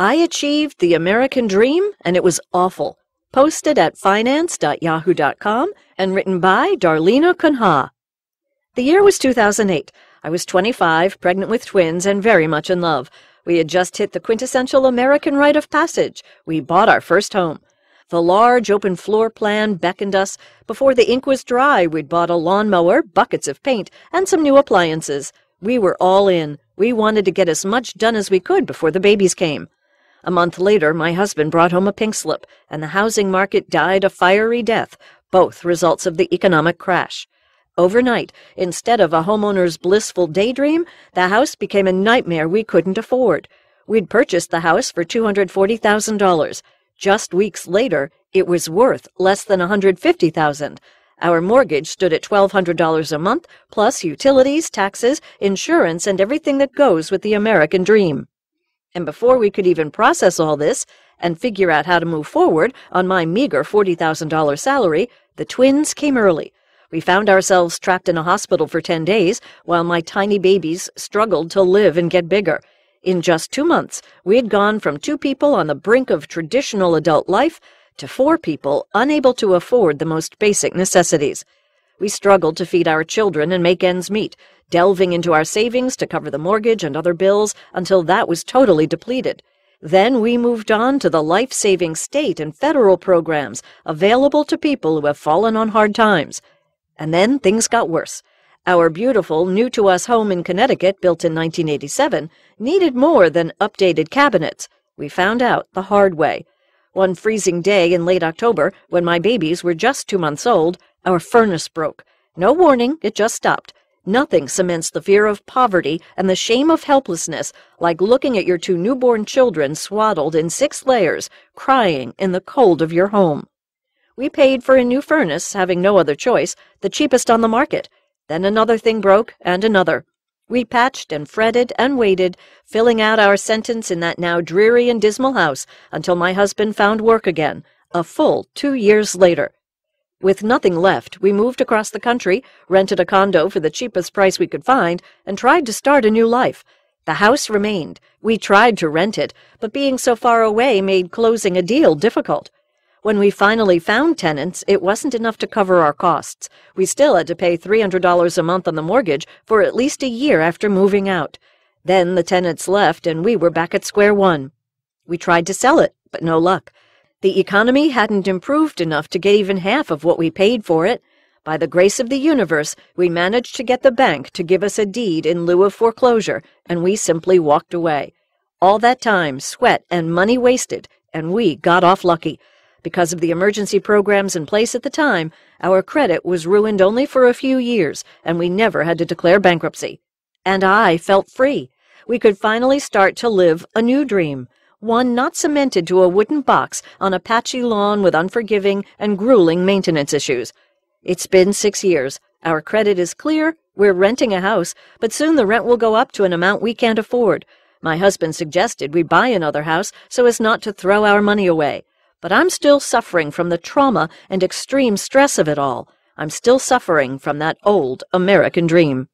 I achieved the American dream, and it was awful. Posted at finance.yahoo.com and written by Darlena Kunha. The year was 2008. I was 25, pregnant with twins, and very much in love. We had just hit the quintessential American rite of passage. We bought our first home. The large open floor plan beckoned us. Before the ink was dry, we'd bought a lawnmower, buckets of paint, and some new appliances. We were all in. We wanted to get as much done as we could before the babies came. A month later, my husband brought home a pink slip, and the housing market died a fiery death, both results of the economic crash. Overnight, instead of a homeowner's blissful daydream, the house became a nightmare we couldn't afford. We'd purchased the house for $240,000. Just weeks later, it was worth less than $150,000. Our mortgage stood at $1,200 a month, plus utilities, taxes, insurance, and everything that goes with the American dream. And before we could even process all this and figure out how to move forward on my meager $40,000 salary, the twins came early. We found ourselves trapped in a hospital for 10 days while my tiny babies struggled to live and get bigger. In just 2 months, we had gone from 2 people on the brink of traditional adult life to 4 people unable to afford the most basic necessities. We struggled to feed our children and make ends meet, delving into our savings to cover the mortgage and other bills until that was totally depleted. Then we moved on to the life-saving state and federal programs available to people who have fallen on hard times. And then things got worse. Our beautiful, new-to-us home in Connecticut, built in 1987, needed more than updated cabinets. We found out the hard way. One freezing day in late October, when my babies were just 2 months old, our furnace broke. No warning, it just stopped. Nothing cements the fear of poverty and the shame of helplessness like looking at your 2 newborn children swaddled in 6 layers, crying in the cold of your home. We paid for a new furnace, having no other choice, the cheapest on the market. Then another thing broke, and another. We patched and fretted and waited, filling out our sentence in that now dreary and dismal house until my husband found work again, a full 2 years later. With nothing left, we moved across the country, rented a condo for the cheapest price we could find, and tried to start a new life. The house remained. We tried to rent it, but being so far away made closing a deal difficult. When we finally found tenants, it wasn't enough to cover our costs. We still had to pay $300 a month on the mortgage for at least a year after moving out. Then the tenants left, and we were back at square one. We tried to sell it, but no luck. The economy hadn't improved enough to get even half of what we paid for it. By the grace of the universe, we managed to get the bank to give us a deed in lieu of foreclosure, and we simply walked away. All that time, sweat and money wasted, and we got off lucky. Because of the emergency programs in place at the time, our credit was ruined only for a few years, and we never had to declare bankruptcy. And I felt free. We could finally start to live a new dream, one not cemented to a wooden box on a patchy lawn with unforgiving and grueling maintenance issues. It's been 6 years. Our credit is clear. We're renting a house, but soon the rent will go up to an amount we can't afford. My husband suggested we buy another house so as not to throw our money away. But I'm still suffering from the trauma and extreme stress of it all. I'm still suffering from that old American dream.